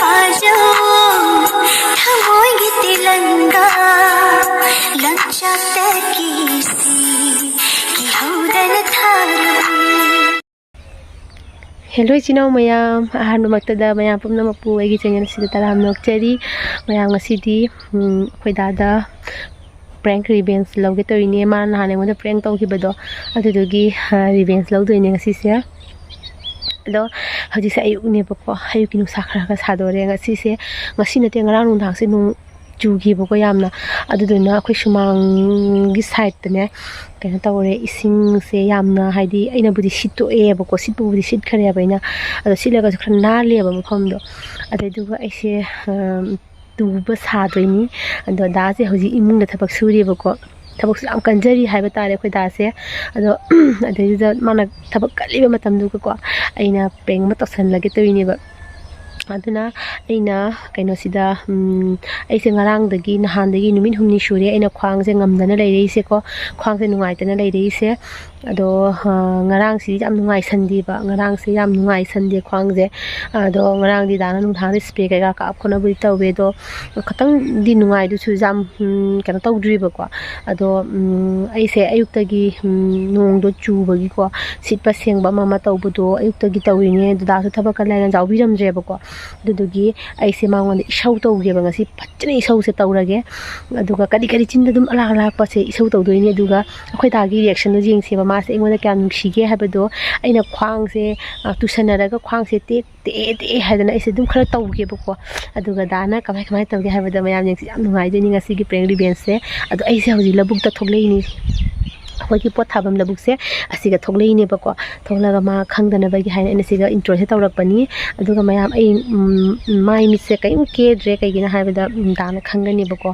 साजो थमोई तिलंगा लंचा कीसी की हौदन Tharu Hello Chino Mayam, Ahan Maktada Mayam from Namapu, Eggy and Sitaram Nokcheri, Mayam City, Quidada, prank revenge, Logato in Yeman, Hanem with a prank talkie bedo, Adugi, revenge logo in Sisia. Though, how do you say you never how you can sacrifice Hadore and Sisia, machine thing around house in Jugi Bokoyamna, Aduna, Quishumang, this side the neck. Kaya tawre ising se yamna haidi aina budi sitto e bako sitpo budi sit khare abaina ado silaga khran na le ba mafam do ade duga aise tuba sa doini ado da se hoji imung da thabak suri bako thabak su am kanjari haiba tare khoi da se ado ade da mana thabak kaliba matam du ko aina peng ma tosan lage toini ba aduna aina kaino sida aise ngarang dagi nahan dagi numin humni shure aina khwang se ngamdana leirei se ko khwang se nungai tana leirei se ado ngarang si jam nungai sandi ba ngarang se jam nungai sandi khwang je ado ngarang di dana nung thang spray ka ka khona bui tawe do khatang di nungai du chu jam kana tawdri ba ko ado aise ayuk tagi nung do chu bagi ko sit pa seng ba mama tawbu do ayuk tagi tawine da su thaba ka lailan jaw biram je ba ko dudugi aise mangon isau tawge ba ngasi pachne isau se tawrage aduga kadi kadi chinda dum ala ala pa se isau tawdoini aduga akhoi dagi reaction do jing se ba ma se ingona kya nuksige habado aina khwang se tusanaraga khwang se te te hadana aise dum khara tawge ba ko aduga dana kamai kamai tawge habada mayam jing yam nungai de ni ngasi gi prank revenge se adu aise hoji labuk ta thokleini होगी पोत थाबम लबुकसे असिगा थोगलेइने बको थोगलागा मा खंगदना बगी हाइन एने सिगा intro से तौरकपनी अदुगा मयाम आई माई मिसे कई के ड्रे कईगिना हाइबदा दाना खंगनी बको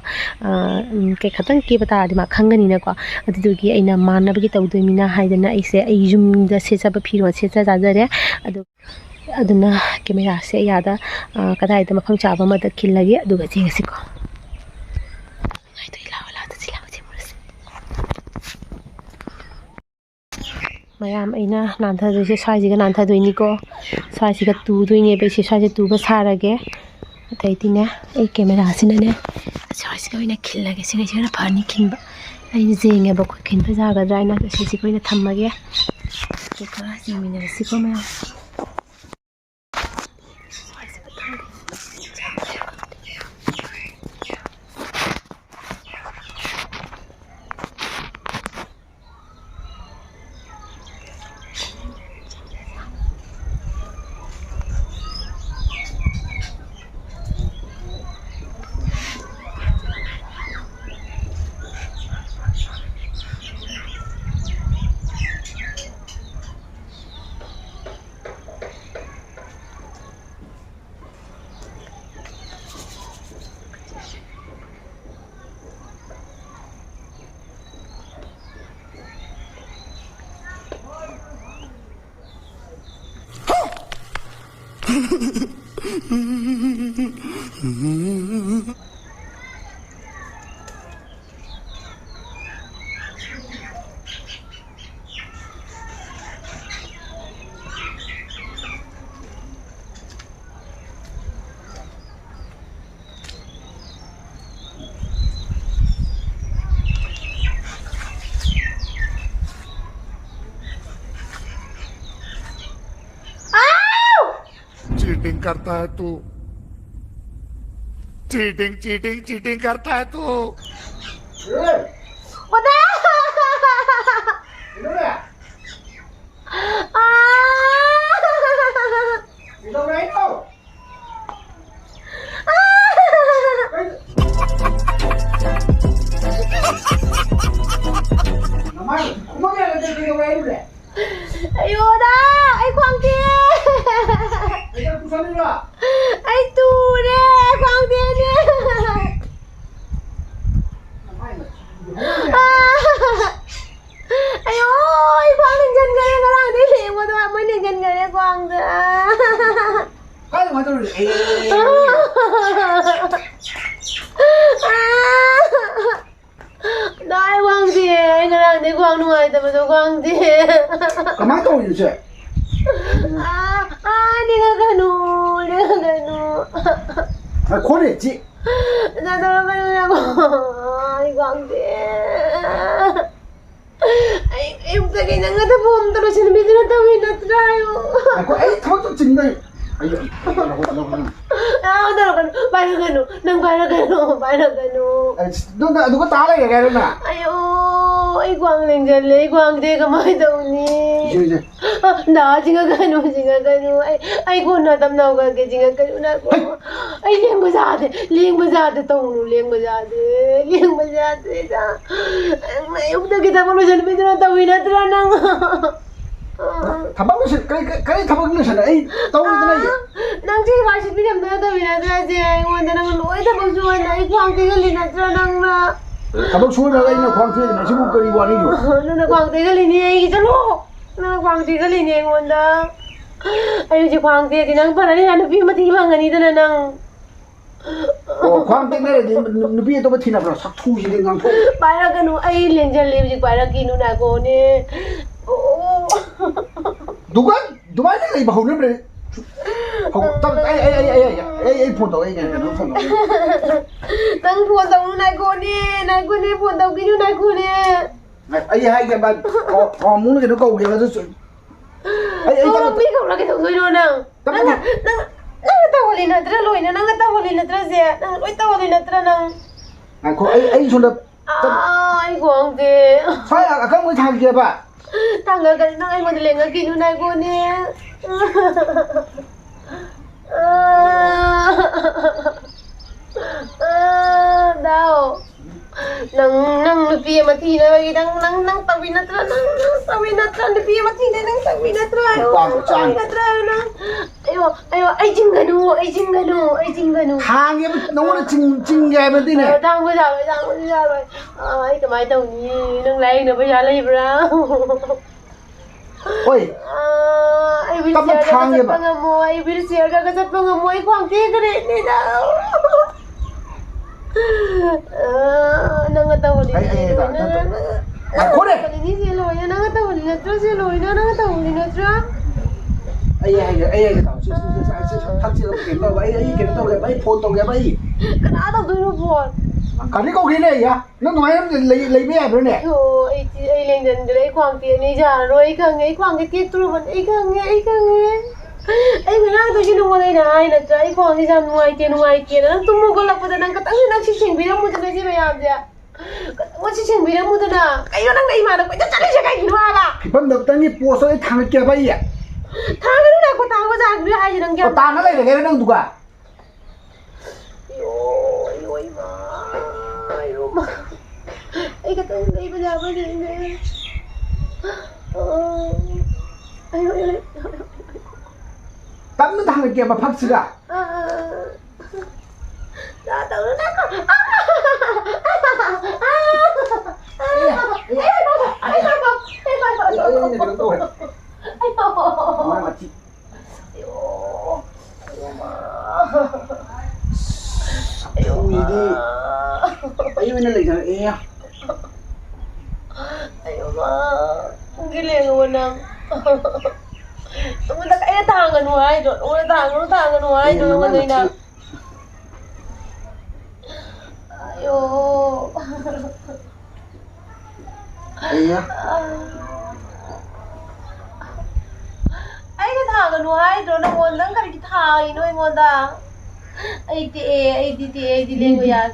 के खतंग के बता आदि मा खंगनी ना को अदुगी आइना मानबगी तौदोइमिना हाइदना आइसे आई जुमदा सेचाबा फिरो सेचा जाजरे अदु अदुना कैमरा से यादा कदाइदा मफम चाबा मद खिलगे अदुगा जेसिको mayam aina nantha doise swai ga nantha doini ko swai ga tu doini be se swai tu ba sarage taitine ei camera asina ne swai ga ina khillage singa singa phani khinba ai jenge ba ko khinba jaga draina se ko ina thammage ke ka jimina si ko mayam cheating करता है तू cheating cheating cheating करता है तू ayo dah ai khwang tie ai tu re khwang tie ne ayo ai khwang ning jan gare ngarang de le mo da mo ning jan gare khwang da kai ma tu Dai khwang tie ngarang de khwang nuai ta ma khwang tie kamai tu ni che ni ga ganu 코네 지. 나 돌아가려고. 아이고 안 돼. 아이고 저기 내가 다 봄 떨어지는 미드나 따위 나더라요. 코 에이 타박도 진다. 아이고. 아 돌아가는 빨아가노. 난 빨아가노. 빨아가노. 누가 따라해 가려나? 아유 이 광냉절래 이 광대가 많이 더우니. 이제. 나 징가가노. 아이고 나 담나오가게 징가가노 나고. 아이 랭부자데 더우노 랭부자데 자. 어떻게 담아놓으 저는 미드나 따위 나더라 타박을 그래 타박을 셔나. 에이 떠오르잖아. nang chi ba shi bidam da da bina da je ngon da nang loi da bang suan na I kwang te ga li na tra nang na 타박 수원에 가 있는 광태에 나 지금 거리 와리죠. na kwang te ga li ni ai cha lo na kwang te ga li ni ngon da ai ji kwang te di nang pa na ni na pi ma ti bang ani da na nang 광태 내에 누비에 또 버티나 봐. 싹 투시는 강포. ba ra ga nu ai len jan le ji ba ra ki nu na ko ni 누가 내가 이거 하는 그래. 에이 폰도 에이 너 폰. nang phun tau nu na ko ni phun tau ki nu na ko ni 에이 하이게 막 무는 게 너가 우리가 저 에이 oh pi ko la ke tau soi no nang nang ta wali na tra loi na nang ta wali na tra se nang loi ta wali na tra nang 에이 손다 ai kwang te 사야 아까 뭐 자기야 봐. tanga ka nang ai mo de lenga ki nu na ko ni đau nang nupi ma thi na bagi nang tawi na tra nupi ma thi na nang tawi na tra nang ayo ai jinganu hàng em nó là chinh nghe bên tin này. đang bây giờ rồi ai cái máy tàu ni nang lấy nữa bây giờ lấy bra ôi ai biết xe ra cái pengamu ai biết xe ra cái pengamu ai kwang te ka ni daw nang tahu ni Aku deh. kali ni si loy nang tahu ni natra si loy nang tahu ni natra ai tao thắt chiếc kiếm đâu vậy ai kiếm đâu vậy phone đâu vậy cái nào tao tôi nó buồn cái này có cái này à nó nói em lấy mẹ rồi nè ai lên dần đấy kwang te ni già rồi ai khang ai kwang cái tiết tu vẫn ai khang nghe ai người nào tôi chỉ đúng cái này là trái kwang đi ra ngoài tiền nó tung mua cái lọc vào đang cái tăng nó chỉ chỉnh bị nó mua cho cái gì vậy à 뭐 지금 미래 모드나 이거 난 이 말은 꼭 짜리 제가 이리 와라 이번 넉단이 부어서 당을 깨 봐야 당을 내고 당고 자 그래 하지는 게 당을 내가 걔는 누가 이거 이마 이거 또 이거 잡아지네 아유 땀은 당을 깨 봐 박스가 나 떠나 Ayo ini lagi kan iya. Ayo ma, giling mo nang. Tunggu tak kaya tangan mo ay do. Tangan mo ay do man na. Ayo. Iya. Ay ka tangan mo ay do na mo nang kari kitay no mo da. Ay di leng mo ya.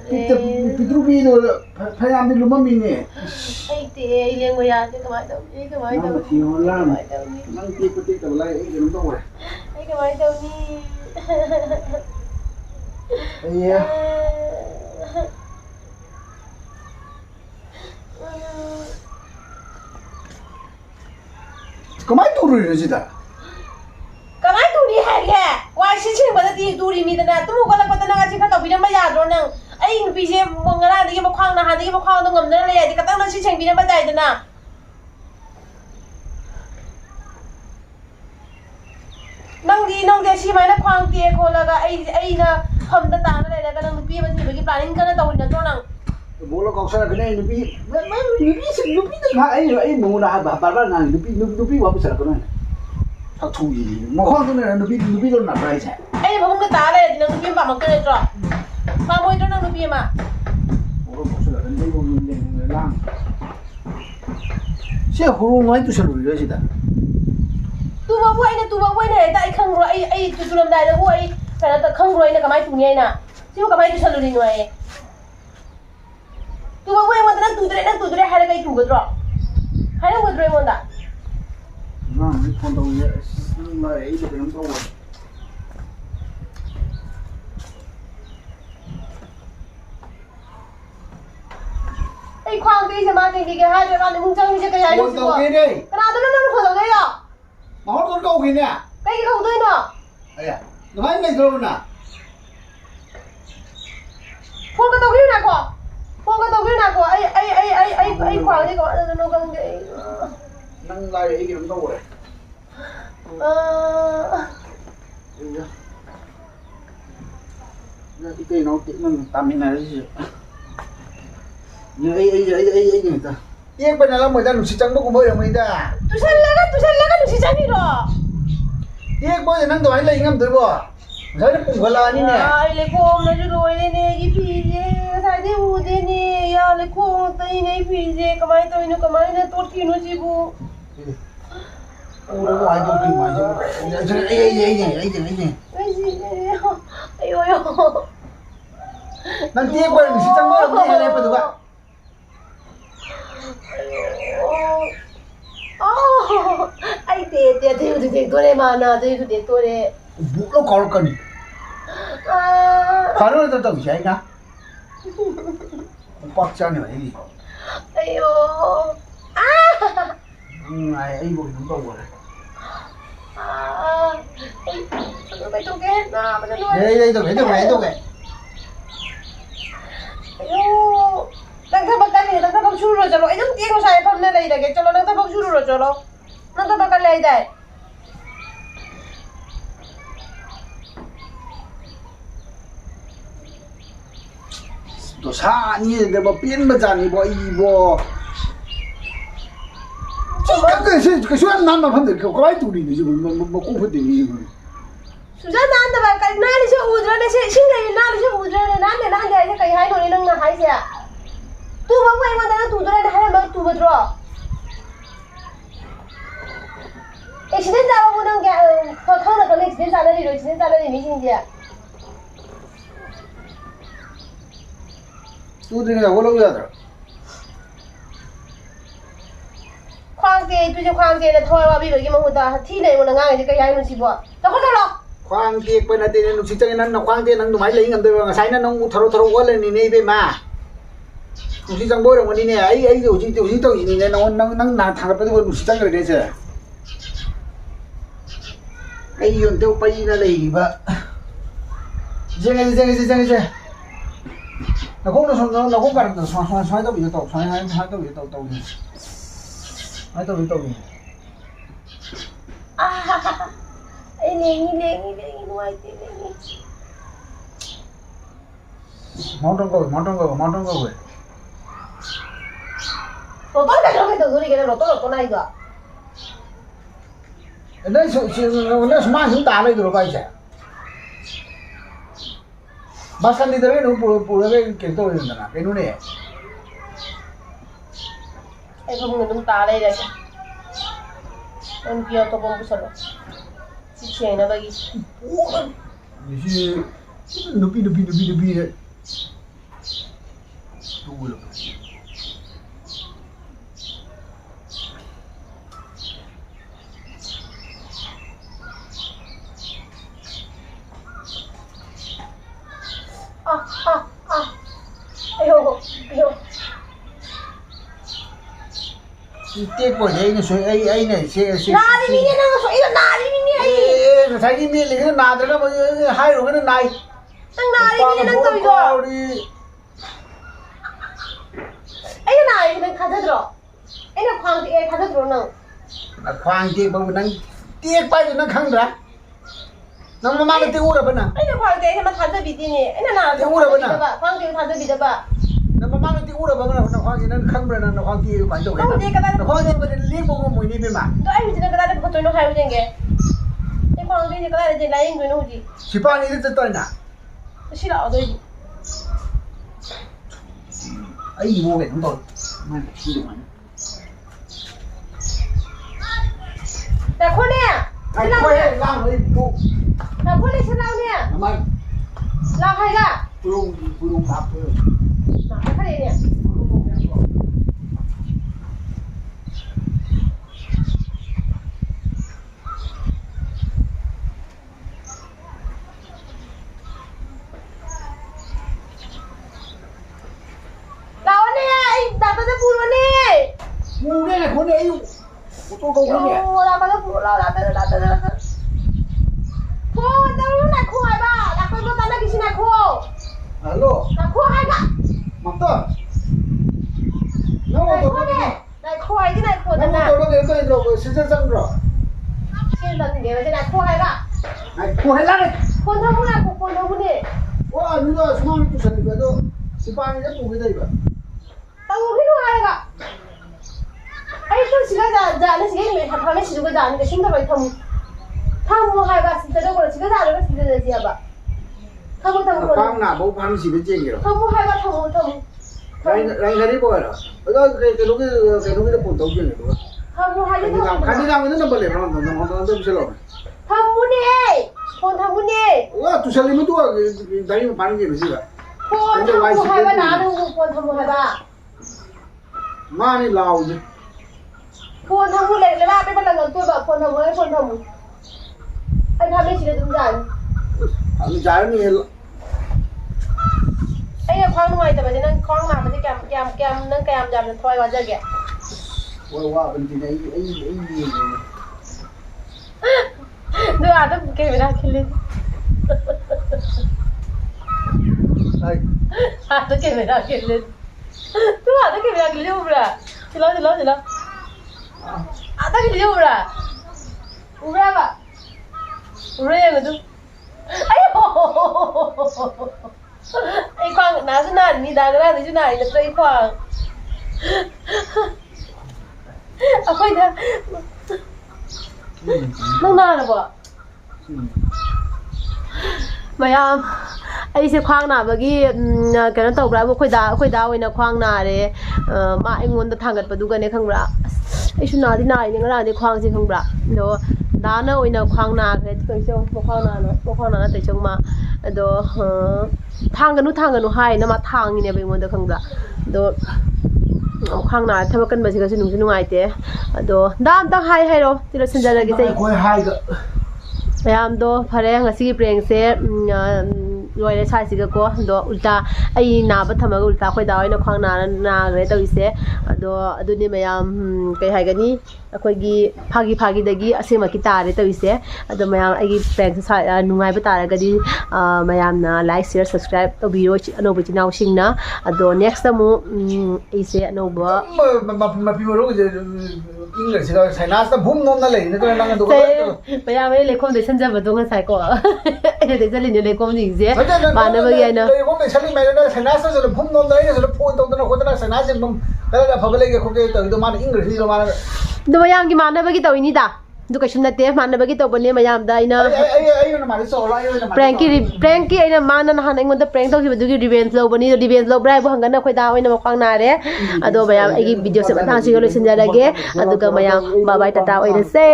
Pitrubi do phayam di lumam ini. Ay leng mo ya kamay daw. Nang tiulan. Nang tiputik daw lai ay ganun daw. Ay kamay daw ni. Iya. Kamay turu ni sida. Kamay turi hai ya. Wa shi ching ba di turi mi da na tu ko la ko da na chi kha to bi na ma ya do nang. Ai nu pi je mo ngara da ye ma khwang na ha da ye ma khwang da ngam na la ya di ka tang na shi ching bi na ma dai da na. Nang di shi mai na khwang tie ko la ga ai na pham da ta na la ga nang nu pi ba si ba ki planning ka na to na to nang. Bố con sao cái này nupi đó ai muốn là bà nang nupi quá bây giờ cái này thằng thú gì mà con cái này nupi nó nằm đây chứ ai ba mo ka ta la di nang nu pi ba ma ka na to. ꯄꯥꯝꯃꯣꯏꯗ꯭ꯔꯣ ꯅꯪ ꯅꯨꯄꯤ ꯑꯃ 오늘 목소리가 랑 ꯁꯤ ꯍꯨꯔꯨ ꯉꯥꯏ ꯇꯨꯁꯜꯂꯨꯔꯤꯔ ꯁꯤꯗ ꯇꯨꯕꯕꯨ ꯑꯩꯅ ꯍꯦꯛꯇ ꯑꯩ ꯈꯪꯕ꯭ꯔꯣ ꯑꯩ ꯇꯨꯔꯝꯗꯥꯏꯗꯕꯨ ꯑꯩ ꯀꯩꯅꯣ ꯈꯪꯕ꯭ꯔꯣ ꯑꯩꯅ ꯀꯃꯥꯏꯅ ꯇꯨꯅꯤ ꯑꯩꯅ ꯁꯤꯕꯨ ꯀꯃꯥꯏꯅ ꯇꯨꯁꯜꯂꯨꯔꯤꯅꯣ ꯑꯩ ꯇꯨꯕꯕꯨ ꯑꯩꯉꯣꯟꯗ ꯅꯪ ꯇꯨꯗ꯭ꯔꯦ ꯍꯥꯏꯔꯒ ꯑꯩ ꯇꯨꯒꯗ꯭ꯔꯣ ꯍꯥꯏꯔꯝꯒꯗ꯭ꯔꯣ ꯑꯩꯉꯣꯟꯗ ꯅꯪ ꯐꯣꯟ ꯇꯧꯏ ꯅꯪ ꯂꯥꯛꯑꯦ ꯑꯩꯗꯣ ꯀꯩꯅꯣꯝ ꯇꯧꯕ ꯑꯩ ꯈ꯭ꯋꯥꯡ ꯇꯦꯛꯏꯁꯦ ꯃꯥ ꯀꯩꯀꯩ ꯍꯥꯏꯗ꯭ꯔꯀꯥꯟꯗ ꯑꯃꯨꯛ ꯆꯪꯉꯤꯁꯦ ꯀꯩ ꯍꯥꯏꯅꯣ ꯐꯣꯟ ꯇꯧꯒꯦꯅꯦ ꯀꯅꯥꯗꯅꯣ ꯅꯪꯅ ꯐꯣꯟ ꯇꯧꯗꯣꯏꯅꯣ ꯃꯍꯣꯠ ꯀꯧꯒꯦꯅꯦ ꯀꯩꯒꯤ ꯀꯧꯗꯣꯏꯅꯣ ꯑꯌꯥ ꯅꯨꯡꯉꯥꯏꯅ ꯂꯩꯗ꯭ꯔꯣꯕꯅ ꯐꯣꯟꯒ ꯇꯧꯕꯤꯌꯨ ꯅꯥꯀꯣ ꯐꯣꯟꯒ ꯇꯧꯕꯤꯌꯨ ꯅꯥꯀꯣ ꯑꯩ ꯈ꯭ꯋꯥꯡꯁꯦ ꯀꯃꯥꯏꯅ ꯈꯪꯗꯦ ꯅꯪ ꯂꯥꯛꯑꯦ ꯑꯩ ꯀꯩꯅꯣꯝ ꯇꯧꯔꯦ 이때 너 찍는 땀이나 이제 이 니다 예쁜 날은 뭐다 누시장 먹고 뭐야 뭐이다 tusallega 누시장이로 예뻐 난 너무 할 인감 들고 저는 뽕걸라 아니네 ai le khom na ju roi ne gi phije sai de u de ne ya le khom tai nei phije kamai toi no kamai na tot ki no ji bu 오라고 아이도 그 많이 저 에이 ayo yo 난 예뻐 누시장 먹으러 뭐 해야 예뻐 누가 ai de tore mana de tore 뭐로 걸을 거니 바로 또 이제가 빡잖아 여기 ayo ai bộ nó đâu rồi mày tôi ghét mà mày nói đây tôi cái ayo đang thắc mắc cái này đang thắc mắc chui rồi cho nó ấy giống tiếng nó sai không nên này là cái cho nó đang thắc mắc chui rồi cho nó đang thắc mắc cái này đây 또 사니 내가 삐엔 버자니 뭐 이거 그 시간 남만 한데 그 거의 둘이네 지금 뭐 공부되니 지금 Suzanne anh ta cái nãy đi chơi udra này chơi xin cái nãy đi chơi udra này nãy đi cái hai nồi nâng là hai xe tu bác quay mà tao tu udra này hai mà tu bật rồi accident ra bao nhiêu cái không là cái accident ra đây rồi accident ra đây mình xin gì à 또 되게 올라오야 khoang kê là thôi mà bây giờ cái mà người ta thi này một là ngang thì cái hai mình chỉ bỏ tao không đâu khoang tiệc bên này thì nó chỉ cho nên nó khoang tiệc nó máy lấy ngầm tôi mà sai nó tharo quá lên này bên mà nó chỉ trong bối rồi mà đi nè ấy điều gì tôi gì nè nó là thằng cái nó chỉ trong rồi đấy chứ ấy dùng tiêu bay nó lấy mà dễ nó cũng cần xoay tao bị tao xoay hai tao bị tao hai tao bị tao ai lên ngoài tiền món trong coi rồi tốt cái đó cái cái rồi tốt này cơ nó smart chúng ta lấy được bao giờ bác sĩ đi tới nó pura cái tôi rồi nè cái nó này em không ngừng chúng ta đây đây em kia tôi không biết sao chị chèn nó đây 이제 누비 đấy 누구요 ayo tiếc của đấy nó suy ấy này xe nari ni ni nang suy nari ni ni ai nó thấy đi miệng cái nà rồi nó hai rồi cái này nang nari ni nang tôi rồi ai cái này mình khai thật rồi ai là khoang thì ai khai thật rồi nè khoang tiếc bao nhiêu tiếc bao nhiêu nó khăng rồi nó mà mang cái tiêu rồi bên nào ai là khoang thì ai mà khai thật bị đi nè ai là nào tiêu rồi bên nào khoang thì khai thật bị đó bà nó mà mang cái tiêu rồi bên nào nó khoang thì nó khăng rồi nó khoang tiêu phải đâu nó khoang thì bên liên bộ mùi đi bên mà tôi anh chỉ là cái đó để tôi nó hay hơn cái khoang thì cái đó là gì lấy người nó gì chỉ bao nhiêu tới tôi nè 싫어, 너 ai vô cái chúng tôi mà đi được mà แต่คนเนี่ย ai quay làm ấy phụ แต่คนที่ฉันเล่าเนี่ย làm ăn เล่าใครกะ luôn đạp thôi หมาใครเนี่ยเราเนี่ยไอ้ดักจะพูดวันนี้ ngu đây này con đấy tôi câu cái này เราก็จะพูดเราดักโค้ดจะรู้ไหนโค้ดบ้าดักไปก็ตอนนั้นกินไหนโค้ด alo ดักโค้ดใครกะ mặt to nó ไหน tôi โค้ด cái เนี่ย này ไหนโค้ดที่ไหนโค้ดนั่น nó น่ะ tôi cái rồi sẽ răng rồi ชื่อตอนเดียวจะไหนโค้ดใครกะ này cô hay lắm đấy คนทำผู้ไหนคนทำผู้นี่ 와 누가 수많은 또 살리고도 시방이 잡고 그다 이거 ตั้งพี่ดูอะไรกะไอ้คนสิกะจะนี่สิกะไม่ทำให้สิกะจะนี่ก็ชิมทำไมทำใครกะสิจะได้คนสิกะจะแล้วก็สิจะเสียบะทำคน 방 나보 파는 집에 쟁이로 ทำใครกะทำ 라인 가리 보여라 어저 cái lúc 본 동전 이거 ทำใครจะทำ 간이 나면 는 벌레 그런 거 싫어 ทำผู้นี่คนทำผู้นี่ 와 두 살이면 또 다니면 파는 게 뭐지가 คนทำผู้ใครบ้าน้าดูคนทำผู้ใครบ้า 많이 나오지 คนทำผู้เล็กเลยล่ะเป็นพลังงานตัวแบบคนทำให้คนทำไอ้ทำไม่ชินตุ้มจัน 아니 자연이 ไอ้คว้างหน่วยแต่มันจะนั่งคว้างมามันจะแกมนั่งแกมยำนั่งถอยก่อนจะแก 와 근데 이 ดูอาจจะเก็บไม่ได้คิดเลย 아이 อาจจะเก็บไม่ได้คิดเลยดูอาจจะเก็บไม่ได้คิดเลยอุบระจิล้ออาจจะคิดเลยอุบระปะอุบระยังไงดูไอ้โหไอ้คว้างน่าจะน่านี่ดังน่าจะน่าจะไอ้คว้างเอาไปเถอะนั่งนานหรอปะมายามไอ้เสียควางหนาเมื่อกี้กันนั่นตกแล้วว่าคุยดาวไว้นะควางหนาเลยมาไอ้งวนตะทางกันไปดูกันในข้างบนไอ้ชุนาที่ไหนเนี่ยก็ได้ในควางสิข้างบนเดี๋ยวด้านนั้นไว้นะควางหนาเลยที่เคยเชื่อว่าควางหนาเนาะควางหนาแต่เชื่อมาเดี๋ยวทางกันนู้นให้นะมาทางนี่เนี่ยไปงวนตะข้างบนเดี๋ยวควางหนาทำกันแบบนี้ก็สนุกไงเต้เดี๋ยวด้านตั้งให้เราที่เราสัญญากันจะ 거의 하이가 พยายามดูพระงasiเพลงเสียรวยได้ใช้สิกก็ดูอุลตาไอ้นาบัดทำมาอุลตาคอยดาวไอ้นักขวางนาเลยตัวอีเสียดูนี่พยายามไปให้กันนี่คอยกีพากีดกีอาศัยมากีตาร์เลยตัวอีเสียดูพยายามไอ้เพลงใช้นุ่งไงไปตาเลยก็ดีพยายามนะ like share subscribe ตัววิดีโออนุบาลที่น่าชิงนะดู next มูอีเสียอนุบาล มาพิมพ์รู้จะอังกฤษก็ใช้น่าจะพุ่มนนนั่นเลยนี่ตัวนั่งกันดู พยายามไม่เลยคอมเดชั่นจะมาดูกันใส่ก่อนเดี๋ยวจะเล่นอยู่ในคอมจริงเสียมาเนอะเมื่อกี้เนอะ เลยผมเลยใช้ไม่ได้ใช้น่าจะพุ่มนนเลยจะพูดตรงนั้นคนนั้นใช้น่าจะผมแต่ละพับเลยก็คงจะตัวมันอังกฤษที่ตัวมัน ดูพยายามกี่มาเนอะเมื่อกี้ตัวนี้ด่าดูกระชุ่มนัดเตะมาเนอะเมื่อกี้ตัวบนนี้พยายามได้เนอะ ไอ้นั่นมาที่โซ่ไอ้นั่นมา แปลงกี้ไอ้นั่นมานั่นหันไอ้คนแต่แปลงต้องสิบดูกี่รีเวนส์เราบนนี้รีเวนส์เราไบรบุหังกันนะคุยดาวไอ้นั่นมาฟังนาเร่ดูพยายามไอ้กี่วิดีโอเสร็จมาทางสิ่งที่เราสัญญาได้เกะดูก็พยายามบายบายตาตาไอ้นั่นเซ่